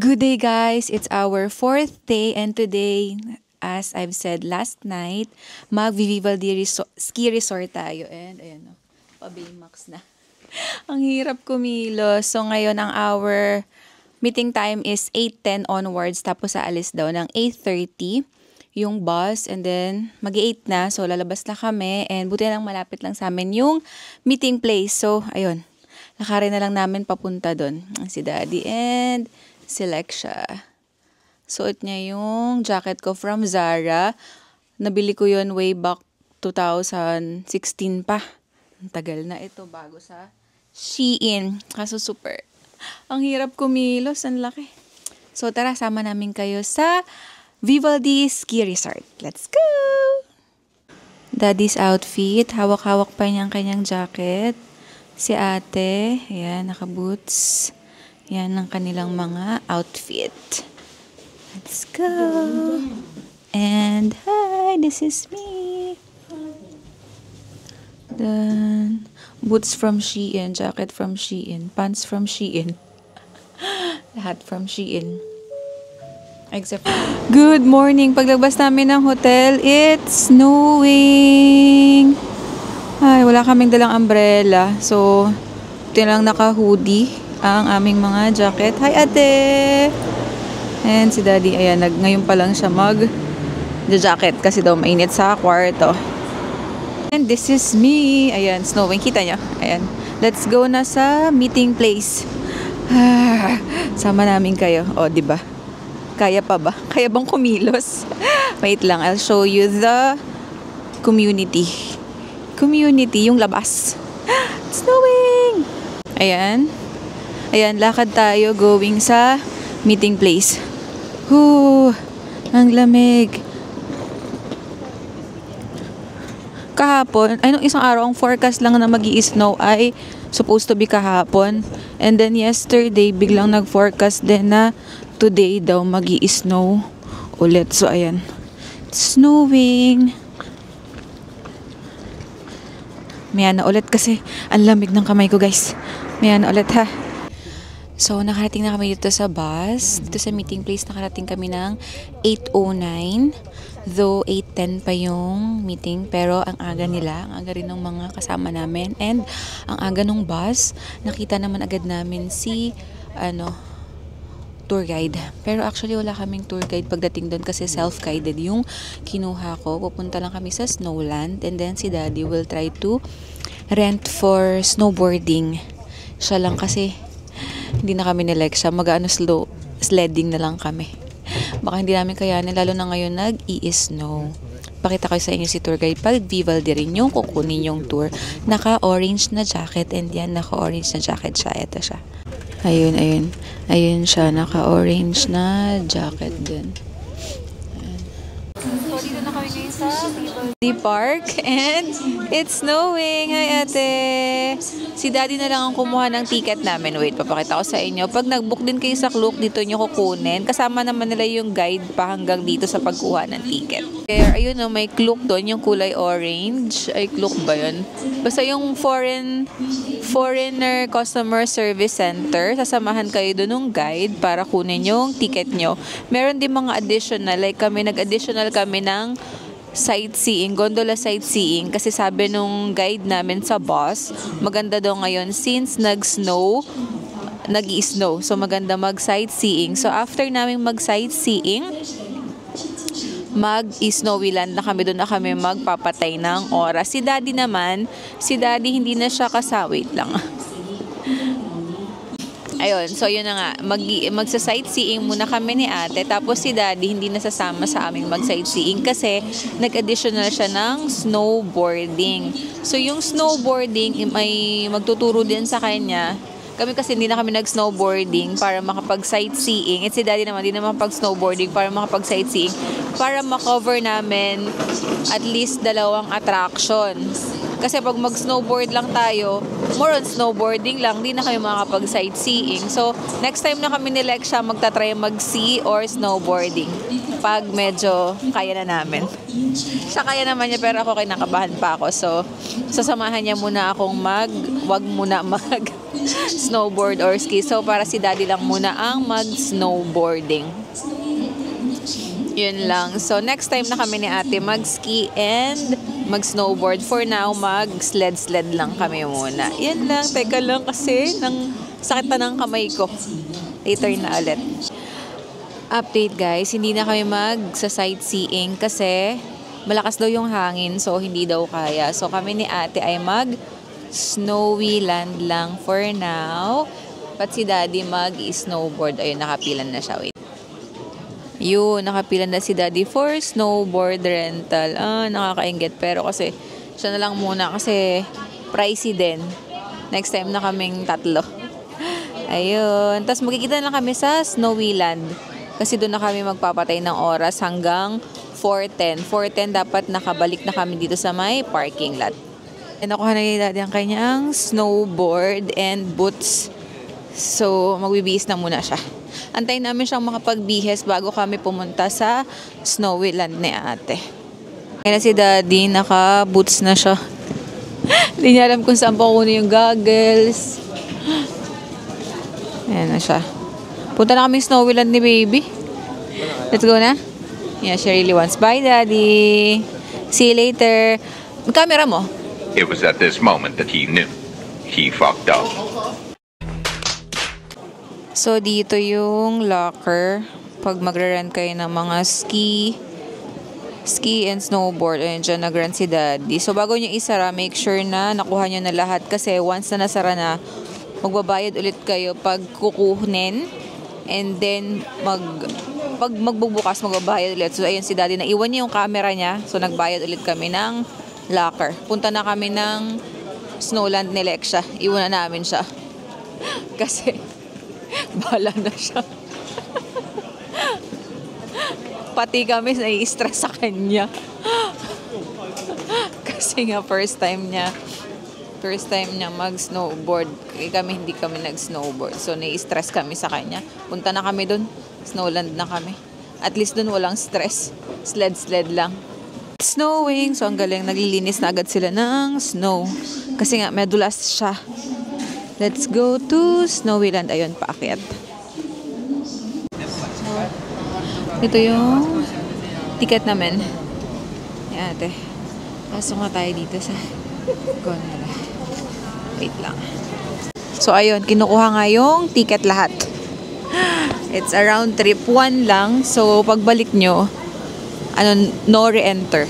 Good day guys, it's our 4th day and today, as I've said last night, mag-Vivaldi ski resort tayo and ayan o, pa-Baymax na. Ang hirap kumilos. So ngayon ang our meeting time is 8:10 onwards tapos aalis daw ng 8:30 yung bus and then mag-8 na so lalabas na kami and buti lang malapit lang sa amin yung meeting place. So ayun, lakarin na lang namin papunta doon. Si Daddy and select siya. Suot niya yung jacket ko from Zara. Nabili ko yun way back 2016 pa. Ang tagal na ito bago sa Shein. Kaso super. Ang hirap kumilos. Ang laki. So tara, sama namin kayo sa Vivaldi Ski Resort. Let's go! Daddy's outfit. Hawak-hawak pa niya ang kanyang jacket. Si ate. Ayan, naka-boots. Yan ang kanilang mga outfit. Let's go! And hi, this is me. Then, boots from Shein, jacket from Shein, pants from Shein. Lahat from Shein. Except good morning! Paglabas namin ng hotel, it's snowing! Ay, wala kaming dalang umbrella. So, ito lang naka-hoodie ang aming mga jacket. Hi, ate! And si Daddy, ayan, ngayon pa lang siya mag-jacket kasi daw mainit sa kwarto. And this is me. Ayan, snowing. Kita nyo? Ayan. Let's go na sa meeting place. Sama namin kayo. O, diba? Kaya pa ba? Kaya bang kumilos? Wait lang, I'll show you the community. Community, yung labas. Snowing! Ayan. Ayan, lakad tayo going sa meeting place. Ang lamig. Kahapon, ay nung isang araw, ang forecast lang na mag-i-snow ay supposed to be kahapon. And then yesterday, biglang nag-forecast din na today daw mag-i-snow ulit. So, ayan. It's snowing. Maya na ulit kasi ang lamig ng kamay ko, guys. Maya na ulit, ha. So, nakarating na kami dito sa bus. Dito sa meeting place, nakarating kami ng 8:09. Though, 8:10 pa yung meeting. Pero, ang aga nila, ang aga rin ng mga kasama namin. And, ang aga ng bus, nakita naman agad namin si, tour guide. Pero, actually, wala kaming tour guide pagdating doon kasi self-guided yung kinuha ko. Pupunta lang kami sa Snowland. And then, si Daddy will try to rent for snowboarding. Siya lang kasi hindi na kami nilike siya. Slow sledding na lang kami. Baka hindi namin kayanin, lalo na ngayon nag-i-snow. Pakita ko sa inyo si tour guide. Pag Vivaldi rin yung kukunin yung tour. Naka-orange na jacket and yan, naka-orange na jacket siya. Ito siya. Ayun, ayun. Ayun siya, naka-orange na jacket din. So, dito na kami ngayon sa Vivaldi Park and it's snowing. Hi, ate! Si Daddy na lang ang kumuha ng ticket namin. Wait, papakita ko sa inyo. Pag nag-book din kayo sa Klook, dito nyo kukunin. Kasama naman nila yung guide pa hanggang dito sa pagkuha ng ticket. There, ayun o, may Klook doon, yung kulay orange. Ay, Klook ba yun? Basta yung Foreigner Customer Service Center. Sasamahan kayo doon ng guide para kunin yung ticket nyo. Meron din mga additional. Like kami, nag-additional kami ng sightseeing, gondola sightseeing kasi sabi nung guide namin sa bus, maganda daw ngayon since nag-i-snow, so maganda mag-sightseeing. So after namin mag-sightseeing, mag-Snowyland na kami. Doon na kami magpapatay ng oras. Si Daddy naman, hindi na siya wait lang. Ayun, so yun na nga, magsa-sightseeing muna kami ni ate, tapos si Daddy hindi nasasama sa aming mag-sightseeing kasi nag-additional siya ng snowboarding. So yung snowboarding, may magtuturo din sa kanya. Kami kasi hindi na kami nag-snowboarding para makapag-sightseeing. At si Daddy naman, hindi na makapag-snowboarding para makapag-sightseeing. Para makover namin at least 2 attraction. Kasi pag mag-snowboard lang tayo, more on snowboarding lang, di na kami makapag-sightseeing. So, next time na kami ni Lexia, magta-try mag-sea or snowboarding. Pag medyo kaya na namin. Siya kaya naman niya, pero ako kinakabahan pa ako. So, sasamahan niya muna akong wag muna mag-snowboard or ski. So, para si Daddy lang muna ang mag-snowboarding. Yun lang. So, next time na kami ni ate mag-ski and mag-snowboard. For now, mag-sled lang kami muna. Yan lang. Teka lang kasi sakit pa ng kamay ko. Later na ulit. Update guys, hindi na kami mag-sightseeing kasi malakas daw yung hangin, so hindi daw kaya. So, kami ni ate ay mag-Snowyland lang for now. Pat si Daddy mag-snowboard. Ayun, nakapilan na siya. Wait. Yun, nakapilan na si Daddy for snowboard rental. Nakakainggit. Pero kasi, siya na lang muna kasi pricey din. Next time na kaming 3. Ayun. Tapos magkikita na lang kami sa Snowyland. Kasi doon na kami magpapatay ng oras hanggang 4:10. 4:10 dapat nakabalik na kami dito sa may parking lot. Nakuha na ni Daddy ang kanyang snowboard and boots. So, magbibihis na muna siya. Antayin namin siyang makapagbihes bago kami pumunta sa Snowyland ni ate. Kaya si Daddy, naka-boots na siya. Hindi niya alam kung saan pa kunin yung goggles. Ayan na siya. Punta na kami Snowyland ni baby. Let's go na. Yeah, she really wants. Bye, Daddy. See you later. Camera mo. It was at this moment that he knew. He fucked up. So, dito yung locker. Pag magre-rent kayo ng mga ski and snowboard. Ayun, dyan nag-rent si Daddy. So, bago nyo isara, make sure na nakuha nyo na lahat. Kasi once na nasara na, magbabayad ulit kayo pag kukunin. And then, pag magbubukas, magbabayad ulit. So, ayun si Daddy, naiwan niya yung camera niya. So, nagbayad ulit kami ng locker. Punta na kami ng Snowland ni Lexia. Iwan na namin siya. Kasi bahala na siya. Pati kami nai-stress sa kanya. Kasi nga first time niya mag-snowboard. Kami hindi kami nag-snowboard. So nai-stress kami sa kanya. Punta na kami dun. Snowland na kami. At least dun walang stress. Sled lang. Snowing. So ang galing. Naglilinis na agad sila ng snow. Kasi nga medulas siya. Let's go to Snowyland. Ayun, paakyat. Ito yung ticket namin. Yan, ate. Pasok na tayo dito sa gondola. Wait lang. So, ayun. Kinukuha nga yung ticket lahat. It's around trip 1 lang. So, pagbalik nyo, no re-enter.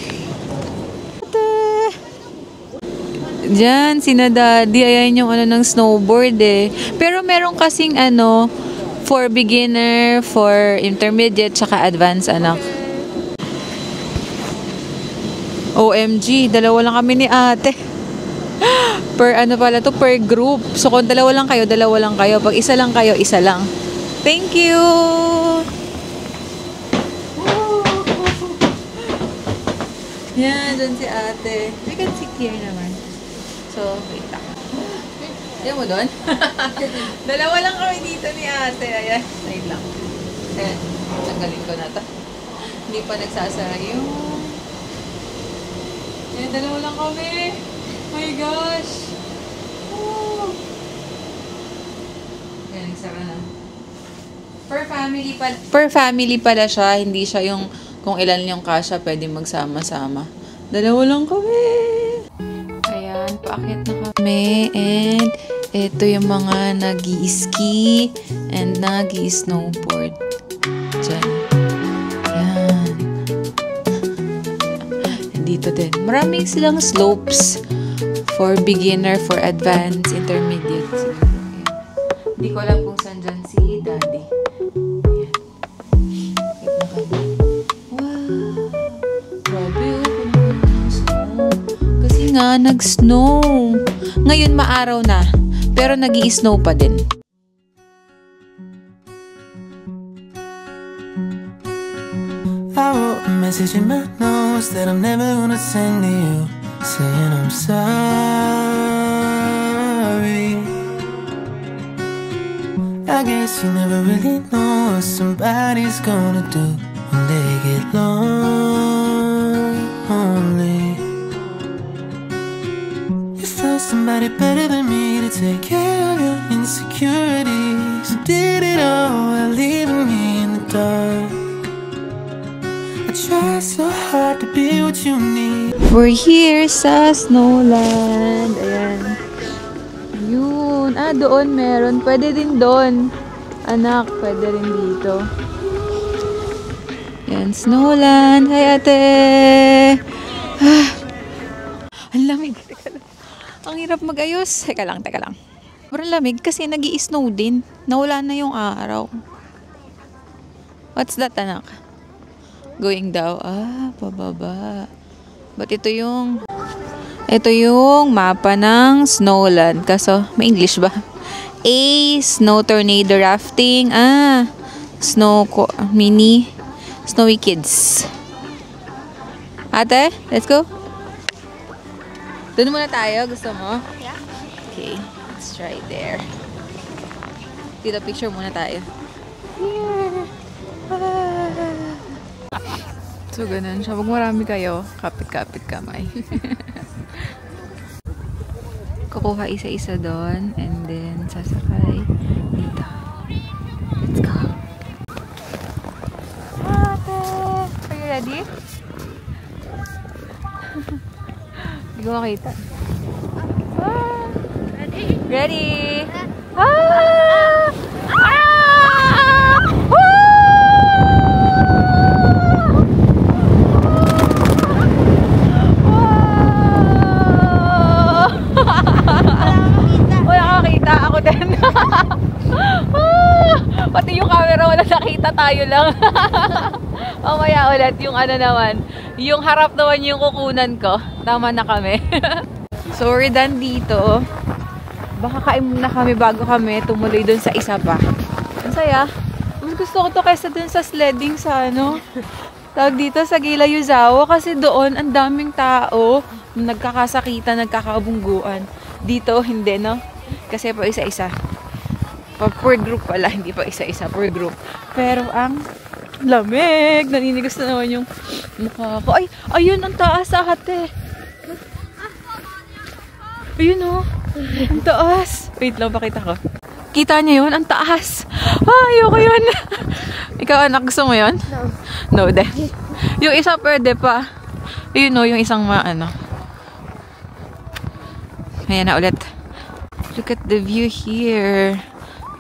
Diyan, sina Daddy, ayan yung ng snowboard eh. Pero meron kasing for beginner, for intermediate, tsaka advanced, anak. OMG, 2 lang kami ni ate. Per per group. So kung 2 lang kayo, 2 lang kayo. Pag 1 lang kayo, 1 lang. Thank you! Yan, dyan si ate. We can sit here naman. So, wait lang. Diyan mo doon? 2 lang kami dito ni ate. Ayan, wait lang. Ayan, tanggalin ko na ito. Hindi pa nagsasara yung... Ayan, 2 lang kami. My gosh. Woo. Ayan, nagsara na. Per family pala siya. Hindi siya yung kung ilan yung kasya pwede magsama-sama. 2 lang kami. Ayan, paakyat na kami. And ito yung mga nag-i-ski and nag-i-snowboard. Diyan. Ayan. dito din. Maraming silang slopes for beginner, for advanced, intermediate. Hindi ko alam kung saan dyan si Daddy. Ayan. Wait na kami. Wow! Grabe snow. Kasi nga, nag-snow. Ngayon, maaraw na. Pero nag-i-snow pa din. I wrote a message in my notes that I'm never gonna send to you, saying I'm sorry. I guess you never really know what somebody's gonna do when they get lonely. You found somebody better than me to take care of your insecurities. You did it all while leaving me in the dark. I try so hard to be what you need. We're here sa Snowland. Ayan. Yun. Ah, doon meron. Pwede din doon. Anak, pwede rin dito. Ayan, Snowland. Hi, ate! Ah. Ang lamig. Teka lang. Ang hirap mag-ayos. Teka lang. Pero lamig kasi nag-i-snow din. Nawala na yung araw. What's that, anak? Going daw. Ah, pababa. But ito yung mapa ng Snowland. Kaso, may English ba? A, snow tornado rafting. Ah, Snowy Kids. Ate, let's go. Doon muna tayo. Gusto mo? Yeah. Okay, let's try there. Dito, picture muna tayo. Here. So, ganun siya. Pag marami kayo, kapit-kapit kamay. Kukuha isa-isa doon, and then sasakay dito. Let's go! Ate! Are you ready? Hindi ko makita. Ah! Ready? Ready! Ah! Ah! Woo! Pati yung camera wala nakita, tayo lang. Mamaya ulit yung ano naman, yung harap naman yung kukunan ko. Tama na kami. So we're done dito. Baka kain muna kami bago kami tumuloy dun sa isa pa. Ang saya. Mas gusto ko to kaysa dun sa sledding sa ano, tawag dito sa Gila Yuzawa, kasi doon ang daming tao, nagkakasakitan, nagkakabungguan. Dito hindi, no? Kasi po isa-isa. Per group pala, hindi pa isa-isa, per group. Pero ang lamig, naninigas na naman yung mukha ko. Ay, ayun, ang taas, ate. Ayun, oh. Ang taas. Wait lang, pakita ko. Kita niyo yun? Ang taas. Ayoko yun. Ikaw, anak, gusto mo yun? No. No, de. Yung isa pwede pa. Ayun, oh, yung isang ano. Ayan na ulit. Look at the view here.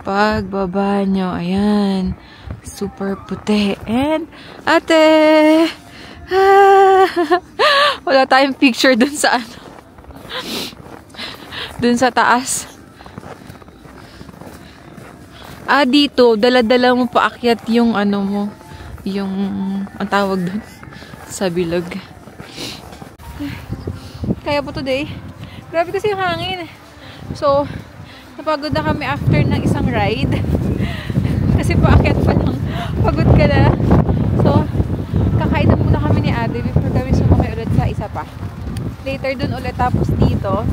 Pagbaba nyo, ayan, super puti. And, ate! Ah, wala tayong picture dun sa ano. Dun sa taas. Ah, dito, dala-dala mo paakyat yung ano mo. Yung, ang tawag dun, sa bilog. Kaya po today. Grabe kasi yung hangin. So, napagod na kami after ng isang ride. Kasi paakyat pa lang. Pagod ka na. So, kakain na muna kami ni ate before kami sumakay ulit sa isa pa. Later dun ulit, tapos dito.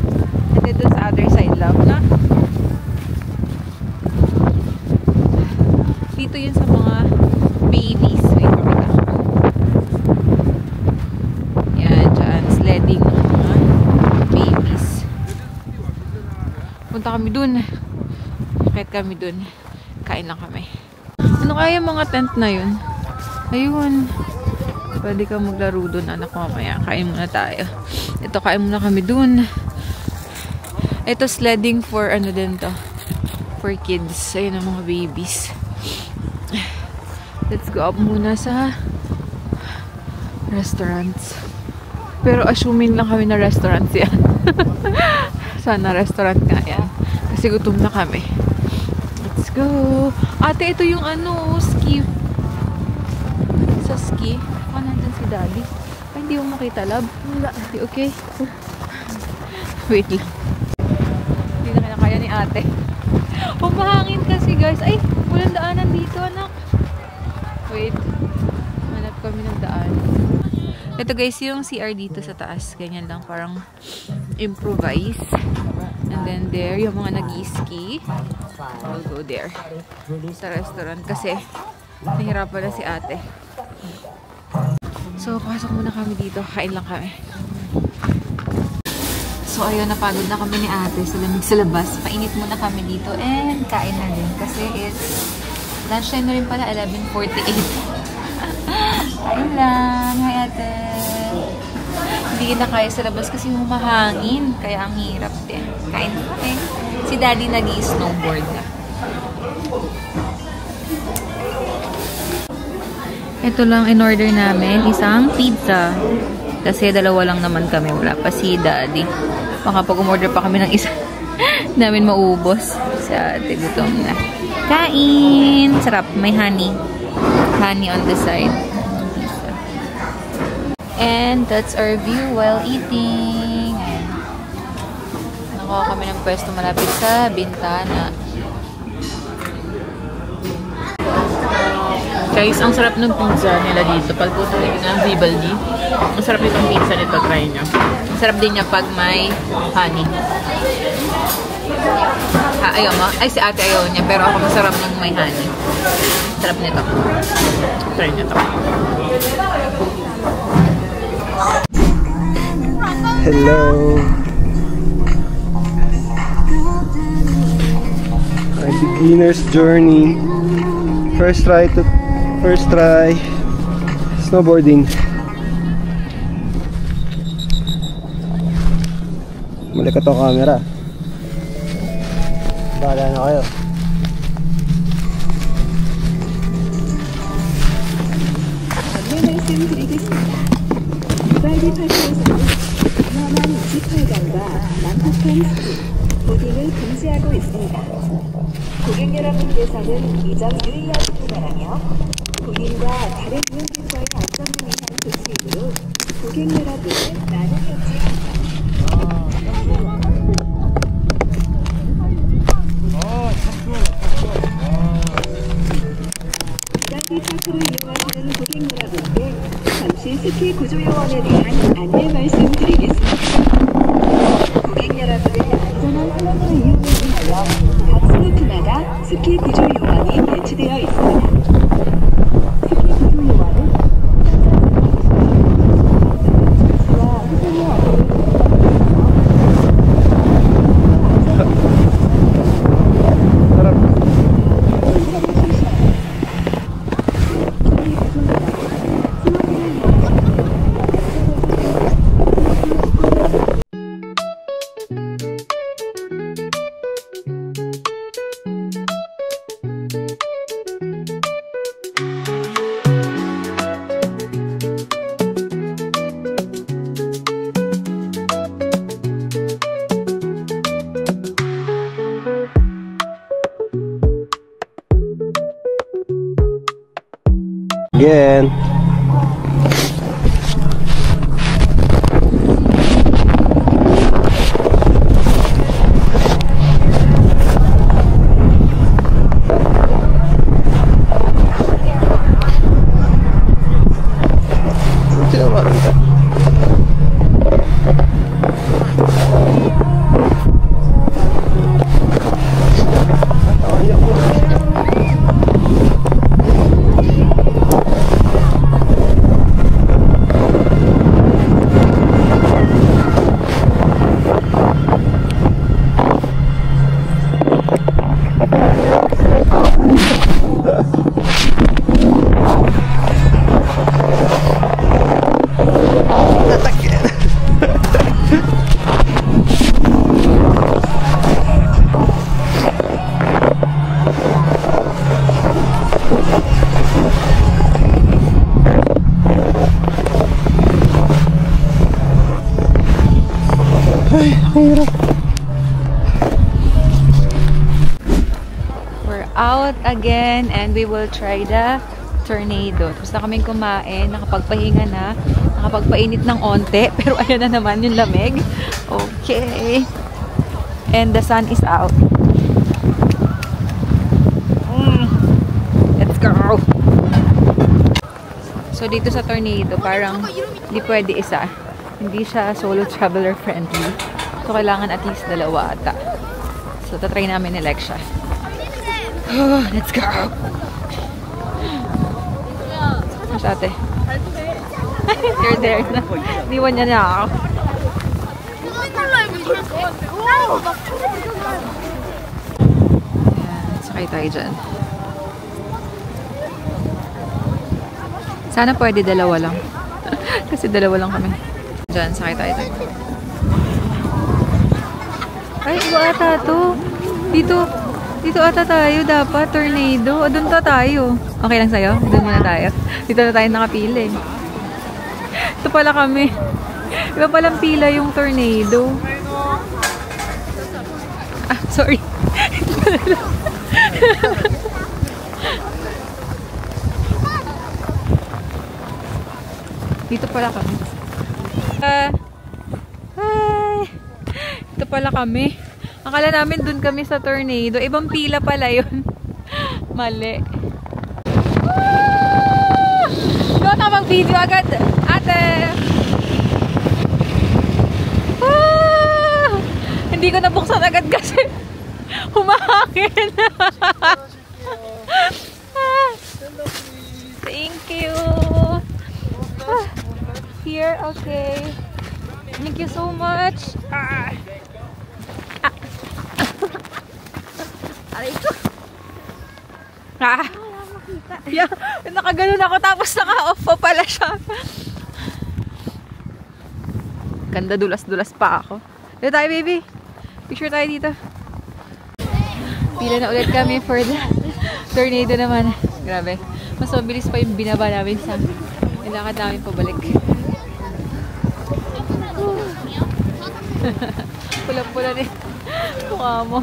And then dun sa other side lang, na? Dito yun sa mga babies. Wait, pakita ko. Yan, dyan. Sledding ng mga babies. Punta kami dun. Kahit kami dun. Kain lang kami. Ano kaya mga tent na yun? Ayun. Pwede ka maglaro dun, anak, mamaya. Kain muna tayo. Ito, kain muna kami dun. Ito, sledding for ano din to. For kids. Ayun ang mga babies. Let's go up muna sa restaurants. Pero assuming lang kami na restaurant yan. Sana restaurant nga yan. Kasi gutom na kami. Let's go. Ate, ito yung ano, ski. Sa ski. Nandun si Daddy. Ay, hindi mo makita, love. Wala. Okay. Wait lang. Hindi na kinakaya ni ate. Humahangin kasi, guys. Ay, walang daanan dito, anak. Wait. Hanap kami ng daan. Ito, guys, yung CR dito sa taas. Ganyan lang. Parang improvise. And then there, yung mga nag-ski. We'll go there. Sa restaurant. Kasi, nahirapan na si ate. So, pasok muna kami dito. Kain lang kami. So, ayun, napagod na kami ni ate sa lamig sa labas. Painit muna kami dito and kain na rin. Kasi it's lunchtime na rin pala, 11:48. Kain lang. Hi, ate. Hindi na kaya sa labas kasi humahangin. Kaya ang hirap din. Kain na kami. Si Daddy nag-i-snowboard na. Ito lang in-order namin. Isang pizza. Kasi dalawa lang naman kami. Wala pa si Daddy. Baka pag umorder pa kami ng isa namin maubos. Sa ate gutom na. Kain! Sarap. May honey. Honey on the side. And that's our view while eating. Nakuha kami ng pwesto malapit sa bintana. Guys, ang sarap ng pizza nila dito. Pagpunta rin ng Vivaldi. Ang sarap itong pizza nito. Try nyo. Ang sarap din niya pag may honey. Ayaw mo? Ay, si ate ayaw niya. Pero ako masarap ng may honey. Sarap nito. Try nyo to. Hello. My beginner's journey. First try snowboarding. Mali ka to camera. Bahala na kayo. 보딩을 금지하고 있습니다. 고객 여러분께서는 이 점 유의하시기 바라며 고객과 다른 이용객과의 안전을 위한 조치이므로 고객 여러분은 나누셨지 비단기 파크를 이용하시는 고객 여러분께 잠시 스키 구조요원에 대한 안내 말씀드리겠습니다. 고객 여러분의 안전한 플러그를 이용하기 위하여 각 슬로프마다 스키 구조 요원이 배치되어 있습니다. 스키 구조 요원은 Again. out again and we will try the tornado. Tapos na kaming kumain, nakapagpahinga na, nakapagpainit ng onte, pero ayan na naman yung lamig. Okay. And the sun is out. Let's go! So, dito sa tornado, parang hindi pwede isa. Hindi siya solo traveler friendly. So, kailangan at least dalawa ata. So, tatry namin ni Lexia. Let's go! Mas ate. You're there na. Niwan niya na ako. Ayan, sakay tayo dyan. Sana pwede dalawa lang. Kasi dalawa lang kami. Diyan, sakay tayo dyan. Ay, iba ata to. Dito ata tayo dapat. Tornado. O, doon tayo. Okay lang sa'yo? Doon muna tayo. Dito na tayo nakapili. Ito pala kami. Iba palang pila yung tornado. Ah, sorry. Dito pala kami. Hi! Dito pala kami. Akala namin dun kami sa tornado. Ibang pila pala yun. Mali. Ikaw na mag-video agad. Ate! Hindi ko nabuksan agad kasi humahangin. Thank you. Here, okay. Thank you so much. Aray ko. Yeah, nakaganon ako tapos naka-off pa pala siya. Ganda, dulas-dulas pa ako. Dito tayo, baby. Picture tayo dito. Pila na ulit kami for the tornado naman. Grabe. Mas mabilis pa yung binaba namin sa ilakad namin pabalik. Pulang-pula din. Mukha mo.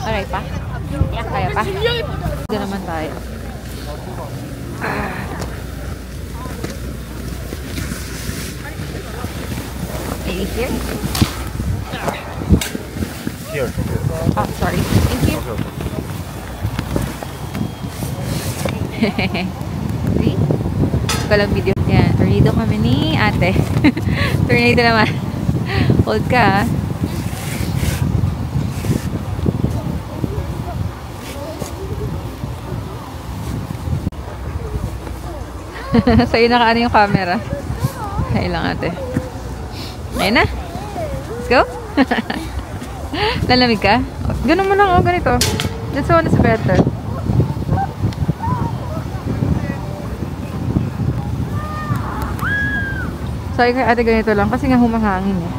Alright pa? Kaya pa? Dito naman tayo. Maybe here? Here. Oh, sorry. Thank you. See? Kalang video. Yan. Tornado kami ni ate. Tornado naman. Hold ka, ha? Sa'yo nakaano yung camera. Ay lang, ate. Ayun na. Let's go. Lalamig ka? Ganun mo lang, oh. Ganito. This one is better. Sorry kay ate, ganito lang. Kasi nga humahangin, eh.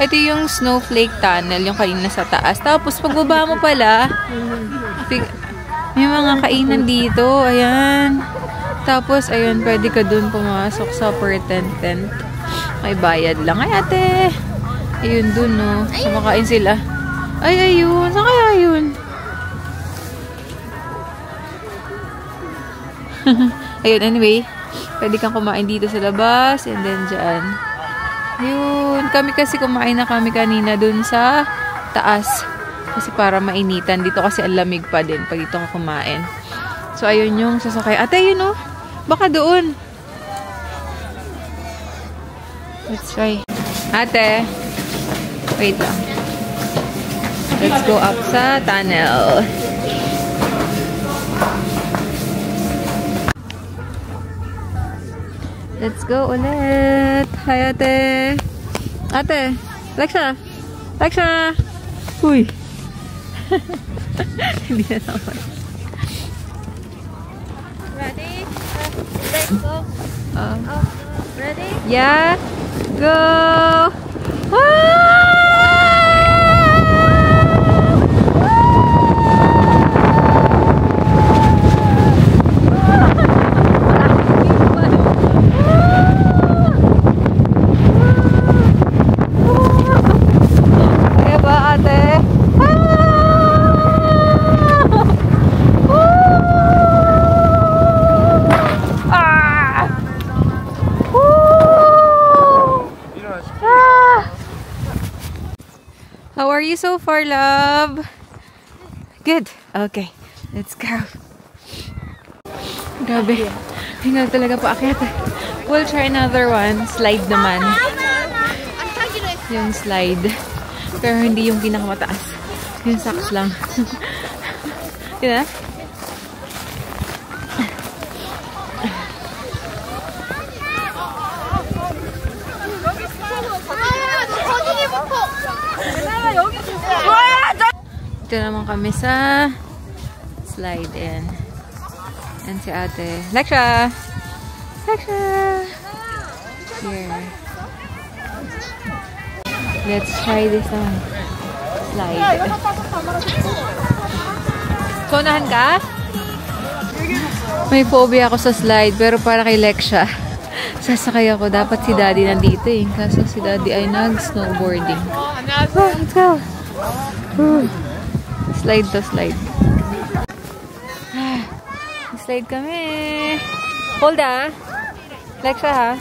Ito yung snowflake tunnel, yung kanina sa taas. Tapos, pagbaba mo pala, may mga kainan dito. Ayan. Tapos, ayun, pwede ka dun pumasok sa per tent. May bayad lang. Ay, ate. Ayun dun, no. Kumakain sila. Ay, ayun. Saan kaya yun? Ayun, anyway. Pwede kang kumain dito sa labas. And then, dyan. Ayun. Kami kasi kumain na kami kanina dun sa taas. Kasi para mainitan. Dito kasi ang lamig pa din pag dito ka kumain. So, ayun yung sasakay. Ate, ayun, no. Baka doon. Let's try. Ate. Wait lang. Let's go up sa tunnel. Let's go ulit. Hi, ate. Ate. Lexia. Lexia. Uy. Hindi na naman. Ready? Let's go. Ready? Yeah. Go. so far, love? Good. Okay. Let's go. Grabe. Hingal talaga po akyat. We'll try another one. Slide naman. Yung slide. Pero hindi yung pinakamataas. Yung socks lang. Yun na? Ito naman kami sa slide in. And si ate. Lexia! Lexia! Here. Let's try this one. Slide. Kunahan ka? May phobia ako sa slide, pero para kay Lexia, sasakay ako. Dapat si daddy nandito eh. Kaso si daddy ay nag-snowboarding. Oh, let's go! Slide to slide. Slide kami. Hold ah. Lexia ha.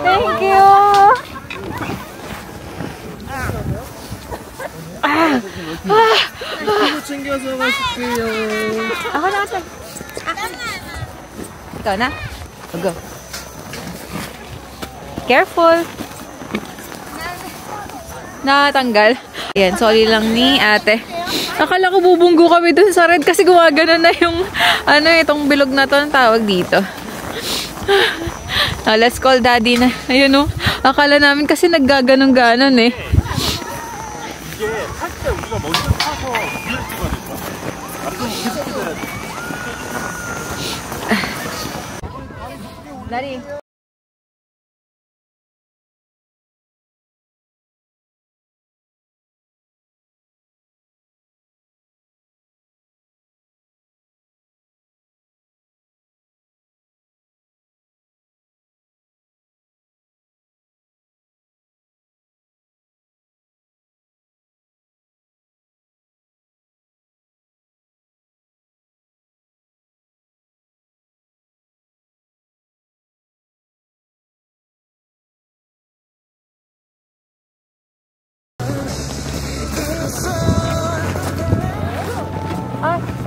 Thank you. 챙겨서 가실게요. Ako na ate. Ikaw na? Go. Careful. Natanggal. Ayan, sorry lang ni ate. Akala ko bubunggo kami dun sa red kasi gumagano na yung itong bilog na to ang tawag dito. Let's call daddy na. Ayun o. Akala namin kasi naggaganon-ganon eh. Daddy.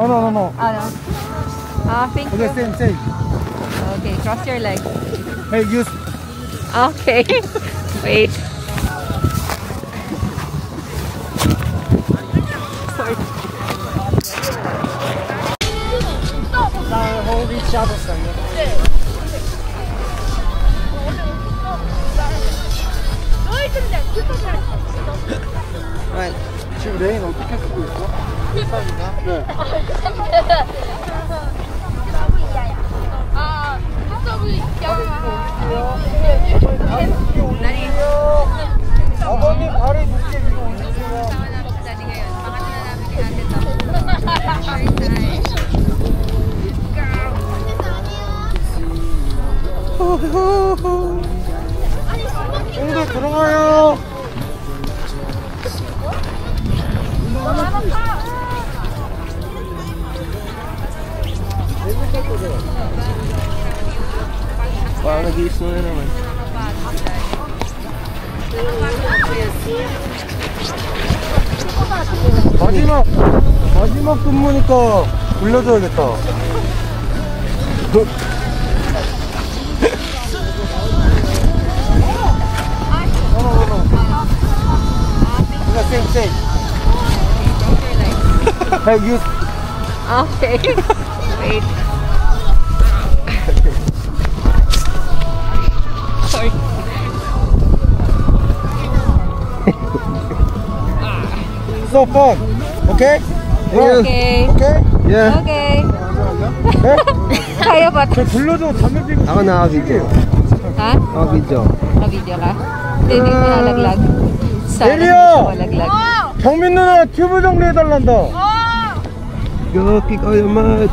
Oh, no. Ano? Thank you. Okay, same. Okay, cross your legs. Hey, use. Okay. Wait. Hold each other. Right. 지금 레인 어떻게 쓰고 있어? 네. 아버님 발이 높게 위로 올리세요. 옹도 들어가요. Wah, nag-iis na naman. 마지막 근무니까 불러줘야겠다. Same. Hey, use. Okay. Wait. Sorry. So fun. Okay? Okay. Okay? Yeah. Okay. 네? Kaya pa. 저 불러줘. 담배 피고. Ako na video. Ha? Ako video. Na-video ka? Hindi mo nalaglag. Sana Video! hindi mo malaglag. 경민 누나 튜브 정리해달란다. 이거 끼가 야맛.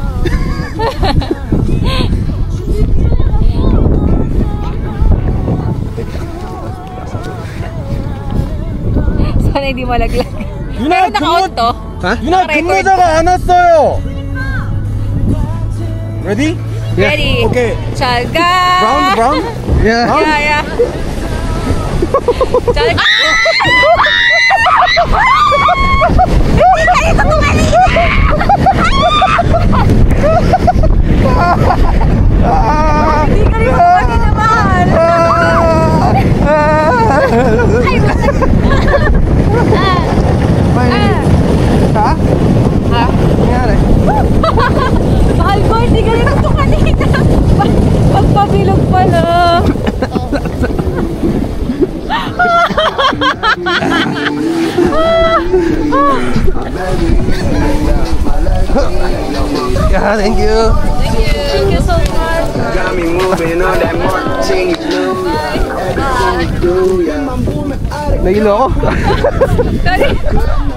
Sana hindi malaglag. 누나 naka-on to? 누나 근무자가 안 왔어요. Ready? Ready? Okay. Chaga! Brown? Yeah. Yeah. Chaga! Hindi ka rin kumagi naman! Ha? Nangyari? Mahal ko, hindi ka rin ito kanina. Pagpabilog pala. Yeah, thank you. Thank you so much. Got me moving on that marching blue. Nahilo ako.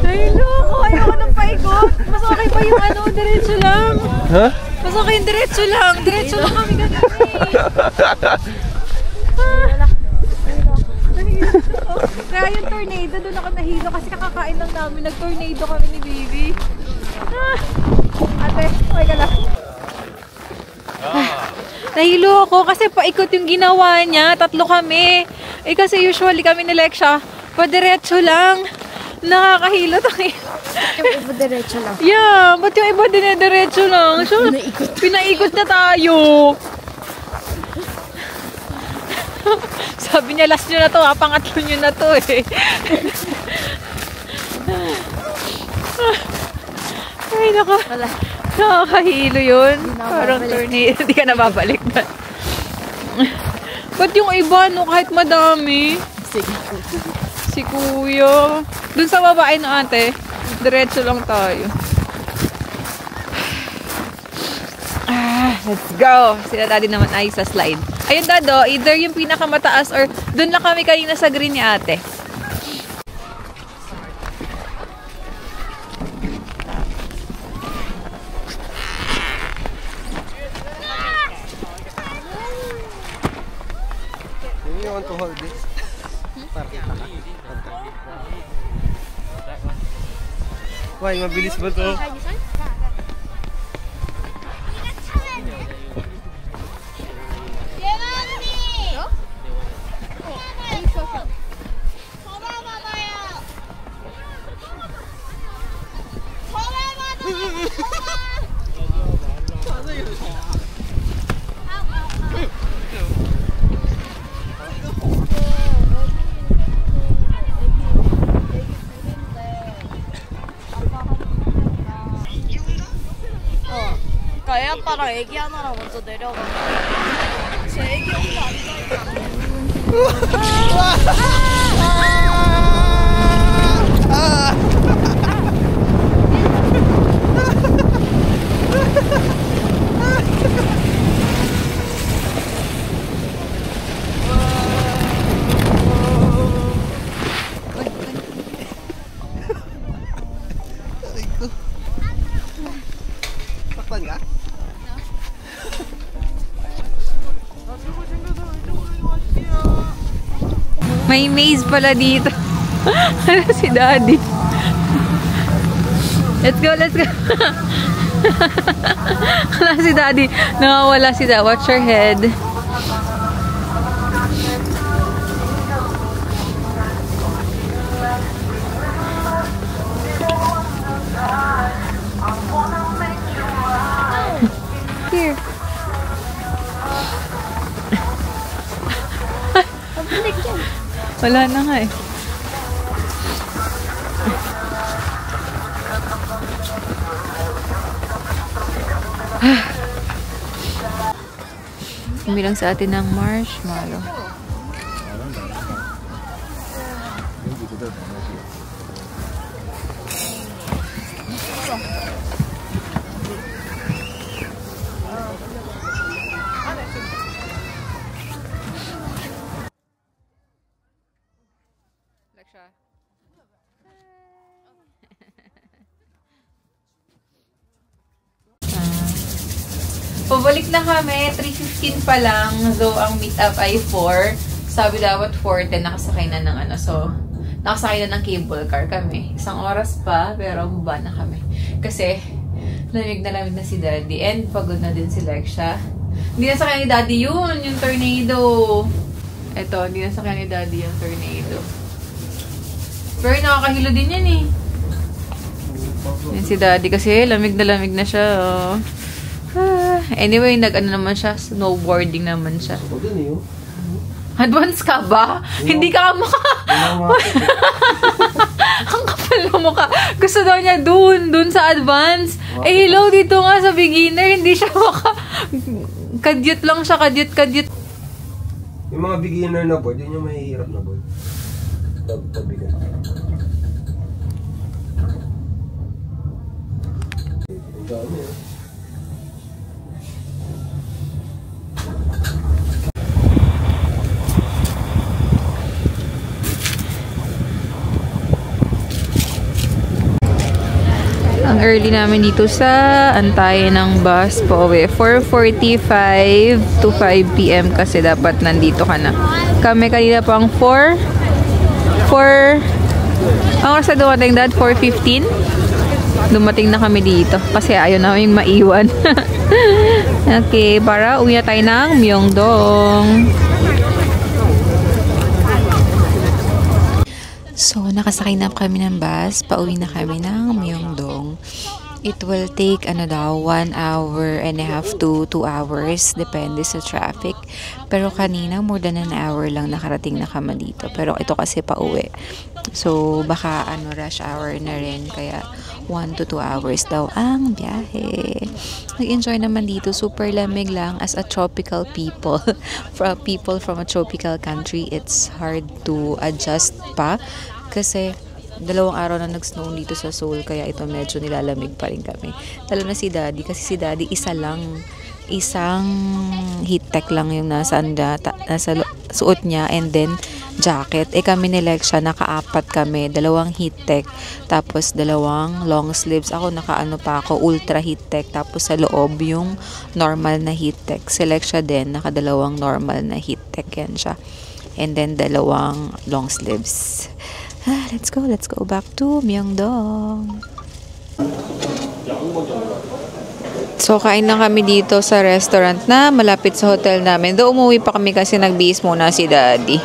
Nahilo ko. Ayoko ng paikot. Mas okay pa yung ano, diretso lang. Ha? Mas okay yung diretso lang. Diretso lang kami ganun Kaya yung tornado, doon ako nahilo kasi kakakain lang namin. Nag-tornado kami ni baby. Ate, okay ka lang. Nahilo ako kasi paikot yung ginawa niya. 3 kami. Eh kasi usually kami ni Lexia, padiretso lang. Nakakahilo tayo. Yung iba diretso lang. Yeah, ba't yung iba dinediretso lang? So, pinaikot na tayo. Sabi niya, last nyo na to ha, pangatlo nyo na to eh. Ay, nakakahilo yun. Parang tornado, hindi ka nababalik na. Ba't yung iba, no, kahit madami? Si kuya. Dun sa babae no ate, diretso lang tayo. Let's go! Sila daddy naman ay sa slide. Ayun dado, either yung pinakamataas or dun lang kami kanina sa green ni ate. You want to hold this? Why, mabilis ba to? 그러니까 애 아빠랑 애기 하나랑 먼저 내려가. 저 애기 혼자 Takpan ka? May maze pala dito. Ano si daddy? Let's go, let's go. Wala si daddy. Nakawala si daddy. Watch your head. Here. Wala na nga eh. Bilang sa atin ng marshmallow. Pabalik na kami. 3:15 pa lang. Though ang meet up ay 4. Sabi dapat 4:10 nakasakay na ng ano. So, nakasakay na ng cable car kami. Isang oras pa, pero baba na kami. Kasi, lamig na si Daddy. And pagod na din si Lexia. Hindi na sakay ni Daddy yun, yung tornado. Eto, hindi na sakay ni Daddy yung tornado. Pero nakakahilo din yan eh. Yan si Daddy kasi lamig na siya. Oh. Anyway, nag-ano naman siya, snowboarding naman siya. Advance ka ba? Hindi ka mukha. Ang kapal na mukha. Gusto daw niya dun sa advance. Eh, hello, dito nga sa beginner, hindi siya mukha. Kadyot lang siya, kadyot. Yung mga beginner na board, yun yung mahihirap na board. Tabigan. Ang dami eh. Ang early namin dito sa antayin ng bus pa uwi. 4:45 to 5 p.m. kasi dapat nandito ka na. Kami kanina pang 4. Ang oras na dumating, Dad? 4:15? Dumating na kami dito kasi ayaw namin maiwan. Okay, para uwi na tayo ng Myeongdong. So, nakasakay na kami ng bus. Pauwi na kami ng Myeongdong. It will take, 1 hour and a half to 2 hours. Depende sa traffic. Pero kanina, more than an hour lang nakarating na kami dito. Pero ito kasi pauwi. So, baka rush hour na rin. Kaya, 1 to 2 hours daw ang biyahe. Nag-enjoy naman dito. Super lamig lang as a tropical people. For people from a tropical country, it's hard to adjust pa. Kasi 2 araw na nag-snow dito sa Seoul. Kaya ito medyo nilalamig pa rin kami. Lalo na si Daddy. Kasi si Daddy isang heat tech lang yung nasa suot niya. And then, jacket. Kami ni Lexia, naka-4 kami. 2 heat tech. Tapos 2 long sleeves. Ako pa ako, ultra heat tech. Tapos sa loob yung normal na heat tech. Si Lexia din, naka 2 normal na heat tech yan siya. And then 2 long sleeves. Let's go back to Myeongdong. So, kain na kami dito sa restaurant na malapit sa hotel namin. Though umuwi pa kami kasi nagbihis muna si Daddy.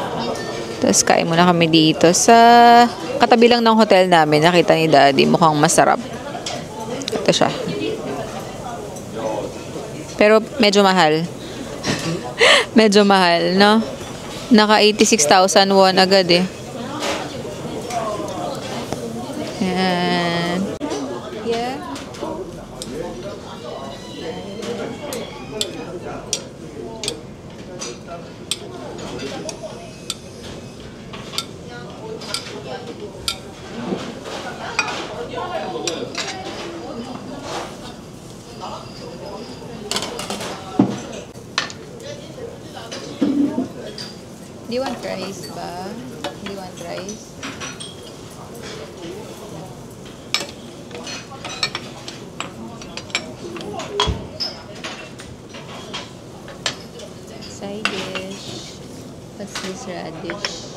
Tapos kain muna kami dito sa katabi lang ng hotel namin. Nakita ni Daddy, mukhang masarap. Ito siya. Pero medyo mahal. Medyo mahal, no? Naka 86,000 won agad eh. Yan. Yeah. Do you want rice ba? Do you want rice? Side dish. What's this radish?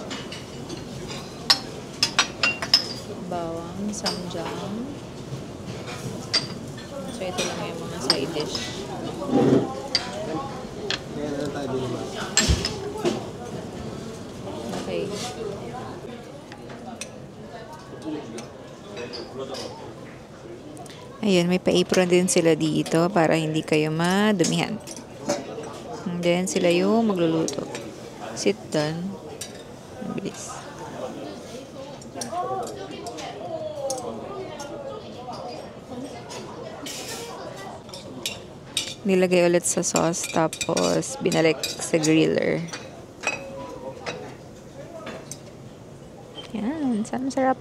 Bawang, samjang. So ito lang yung mga side dish. Okay. Ayun, may pa-apron din sila dito para hindi kayo madumihan. And then sila yung magluluto. Sit down. Mabilis. Nilagay ulit sa sauce tapos binalik sa griller. Yan, sana masarap.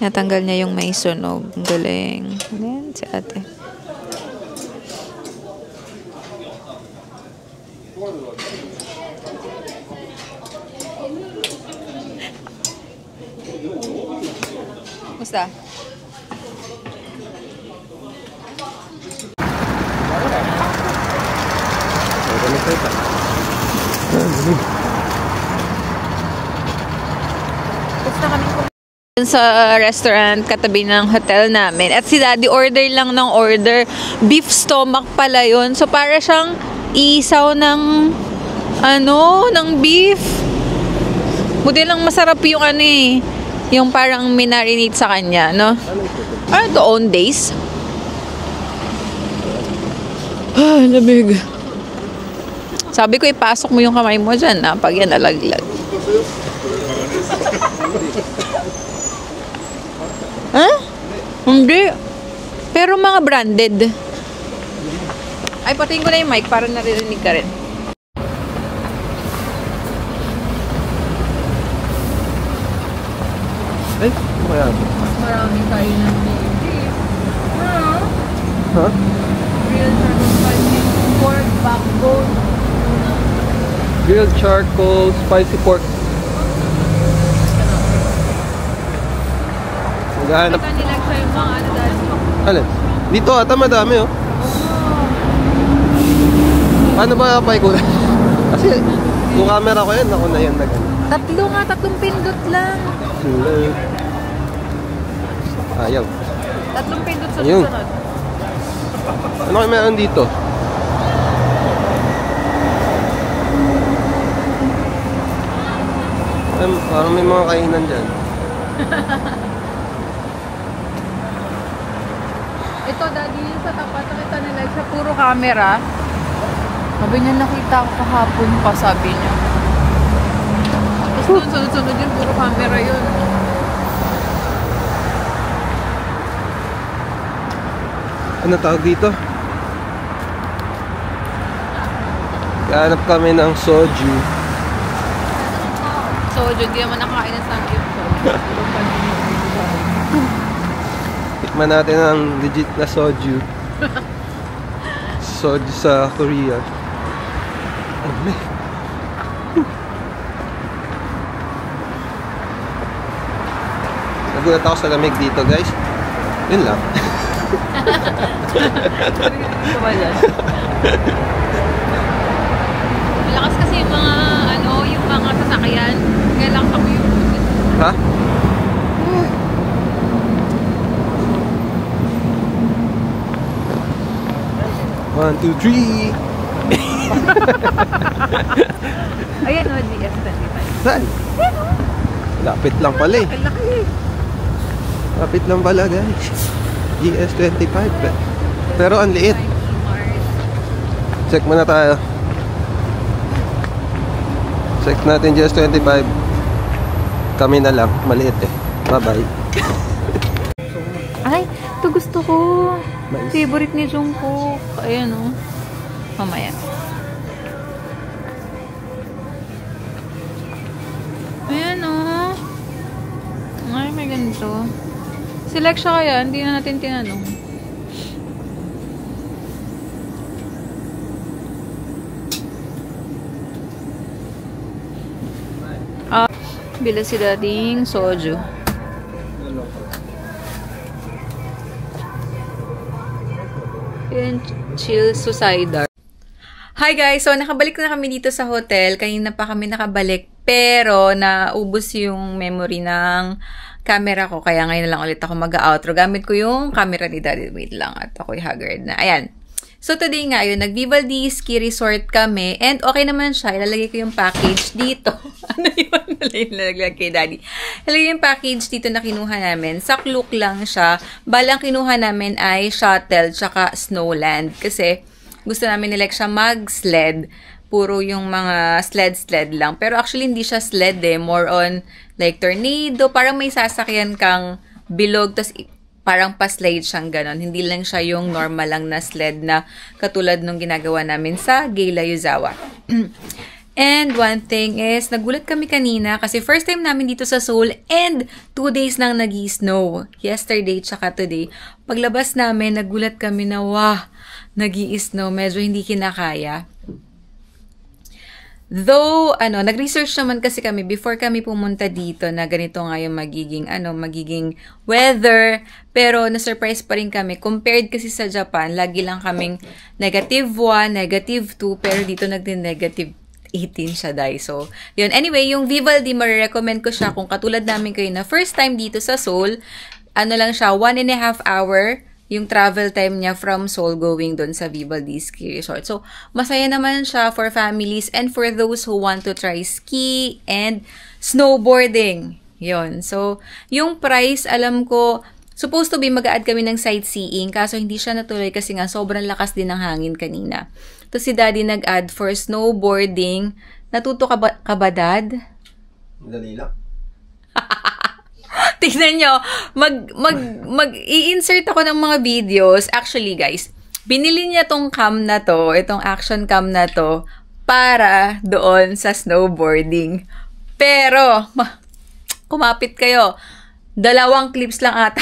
Natanggal niya yung may sunog. Galing. Ayan, si ate. Kamusta? Sa restaurant katabi ng hotel namin. At si Daddy order lang ng order. Beef stomach pala yun. So para siyang isaw ng ng beef. Buti lang masarap yung yung parang minarinate sa kanya, no? Ano to, own days? Lamig. Sabi ko, ipasok mo yung kamay mo dyan, pag yan nalaglag. Huh? Hindi. Pero mga branded. Ay, patingin ko na yung mic para naririnig ka rin. Ay, kaya ba? Marami tayo ng beef. Ha? Real charcoal pork backbone. Grilled charcoal, spicy pork. Maghahanap. Kita nila siya yung mga dahil. Alin? Dito ata madami, oh. Paano ba paikulan? Kasi, yung camera ko yan, ako na yan. Tatlong pindot lang. Ayaw. Tatlong pindot sa Ayun. susunod. Ano kayo meron dito? Parang may mga kainan dyan. Ito, Daddy, yung sa tapat, nakita nila siya puro camera. Sabi niya, nakita ko kahapon pa, sabi niya. Tapos doon, sunod-sunod yun, puro camera yun. Ano tawag dito? Kahanap kami ng soju. So, hindi naman nakakain ng samgyup ko. Tikman natin ang legit na soju. Soju sa Korea. Nagulat ako sa lamig dito, guys. Yun lang. Ito ba yan? Malakas kasi yung mga, yung mga sasakyan. Kaya lang kami yung... Ha? One, two, three. Ayan o, GS25. Saan? Lapit lang pala eh. Laki. Lapit lang pala, guys. GS25. Pero ang liit. Check muna tayo. Check natin GS25. Kami na lang. Maliit eh. Bye-bye. Ay, ito gusto ko. Favorite ni Jungkook. Ayan o. Mamaya. Ayan o. Ay, may ganito. Select siya kaya. Hindi na natin tinanong. Bila si dating soju. Yan, chill suicidar. Hi guys! So, nakabalik na kami dito sa hotel. Kanina pa kami nakabalik. Pero, naubos yung memory ng camera ko. Kaya ngayon na lang ulit ako mag-outro. Gamit ko yung camera ni Daddy. Wait lang. At ako'y haggard na. Ayan. So, today nga yun, nag-Vivaldi Ski Resort kami. And okay naman siya. Ilalagay ko yung package dito. Ano yun? Ilalagay kay Daddy. Ilalagay yung package dito na kinuha namin. Sa Klook lang siya. Balang kinuha namin ay shuttle tsaka snowland. Kasi gusto namin nilike siya mag-sled. Puro yung mga sled lang. Pero actually, hindi siya sled eh. More on like tornado. Parang may sasakyan kang bilog. Tas parang pa-slide siyang ganon. Hindi lang siya yung normal lang na sled na katulad nung ginagawa namin sa Gayla Yuzawa. And one thing is, nagulat kami kanina kasi first time namin dito sa Seoul and 2 days nang nag-i-snow. Yesterday tsaka today. Paglabas namin, nagulat kami na nag-i-snow. Medyo hindi kinakaya. Though, nag-research naman kasi kami before kami pumunta dito na ganito nga yung magiging weather. Pero, na-surprise pa rin kami. Compared kasi sa Japan, lagi lang kaming -1, -2, pero dito naging -18 siya, dai. So, yun. Anyway, yung Vivaldi, marirecommend ko siya kung katulad namin kayo na first time dito sa Seoul, lang siya, 1.5 hour yung travel time niya from Seoul going doon sa Vivaldi Ski Resort. So, masaya naman siya for families and for those who want to try ski and snowboarding. Yun. So, yung price, alam ko, supposed to be mag-a-add kami ng sightseeing, kaso hindi siya natuloy kasi nga sobrang lakas din ng hangin kanina. Tapos si Daddy nag-add for snowboarding. Natuto ka ba, Dad? Madali lang. Tignan nyo, i-insert ako ng mga videos. Actually, guys, binili niya tong cam na to, itong action cam na to, para doon sa snowboarding. Pero, kumapit kayo. 2 clips lang ata.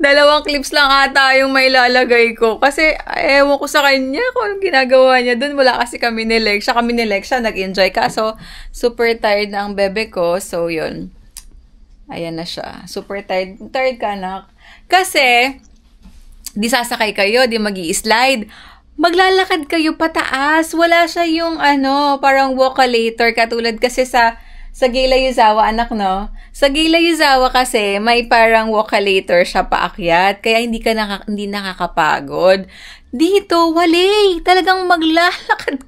2 clips lang ata yung may lalagay ko. Kasi, ewan ko sa kanya kung anong ginagawa niya doon. Wala kasi kami ni Lex. Siya nag-enjoy. Kaso, super tired na ang bebe ko. So, yun. Ayan na siya. Super tired. Tired ka, anak. Kasi, di sasakay kayo, di magi-slide. Maglalakad kayo pataas. Wala siya yung, parang walkalator. Katulad kasi sa Gila Yuzawa, anak, no? Sa Gila Yuzawa kasi, may parang walkalator siya paakyat. Kaya hindi nakakapagod. Dito, wala. Talagang maglalakad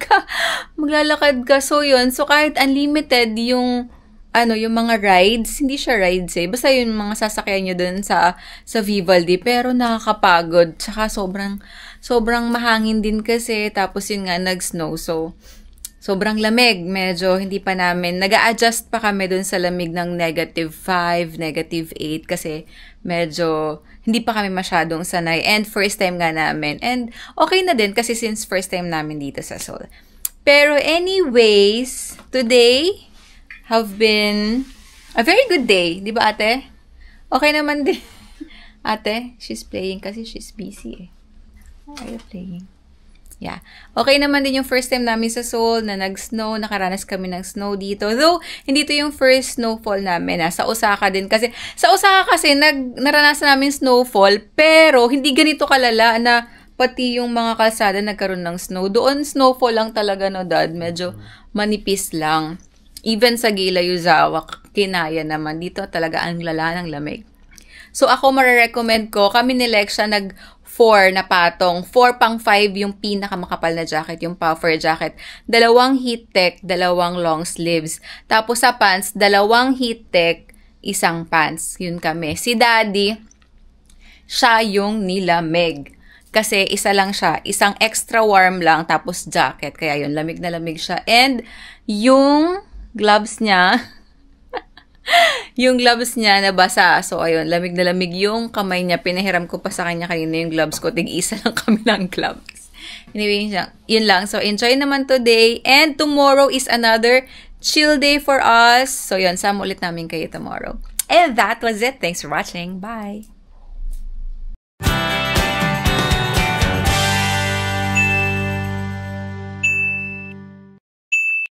ka. So, yun. So, kahit unlimited yung mga rides, hindi siya rides basta yung mga sasakyan nyo dun sa Vivaldi, pero nakakapagod, tsaka sobrang mahangin din kasi, tapos yun nga, nag-snow, so, sobrang lamig, medyo hindi pa namin, nag-a-adjust pa kami dun sa lamig ng -5, -8, kasi medyo, hindi pa kami masyadong sanay, and first time nga namin, and okay na din, kasi since first time namin dito sa Seoul. Pero anyways, today, have been a very good day. Di ba, ate? Okay naman din. Ate, she's playing kasi she's busy Why are you playing? Yeah. Okay naman din yung first time namin sa Seoul na nag-snow. Nakaranas kami ng snow dito. Though, hindi to yung first snowfall namin. Sa Osaka din. Kasi, sa Osaka kasi, naranasan namin snowfall. Pero, hindi ganito kalala na pati yung mga kalsada nagkaroon ng snow. Doon, snowfall lang talaga, no, Dad? Medyo manipis lang. Even sa Gila Yuzawa, kinaya naman. Dito talaga ang lala ng lamig. So, ako marirecommend ko, kami ni Lexia nag-4 na patong. 4 pang 5 yung pinakamakapal na jacket, yung puffer jacket. 2 heat tech, 2 long sleeves. Tapos sa pants, 2 heat tech, 1 pants. Yun kami. Si Daddy, siya yung nilamig. Kasi isa lang siya. Isang extra warm lang, tapos jacket. Kaya yun, lamig na lamig siya. And yung gloves niya, nabasa. So, ayun, lamig na lamig yung kamay niya. Pinahiram ko pa sa kanya kanina yung gloves ko. Tig-isa lang kami ng gloves. Anyway, yun lang. So, enjoy naman today. And tomorrow is another chill day for us. So, yun, sama ulit namin kayo tomorrow. And that was it. Thanks for watching. Bye!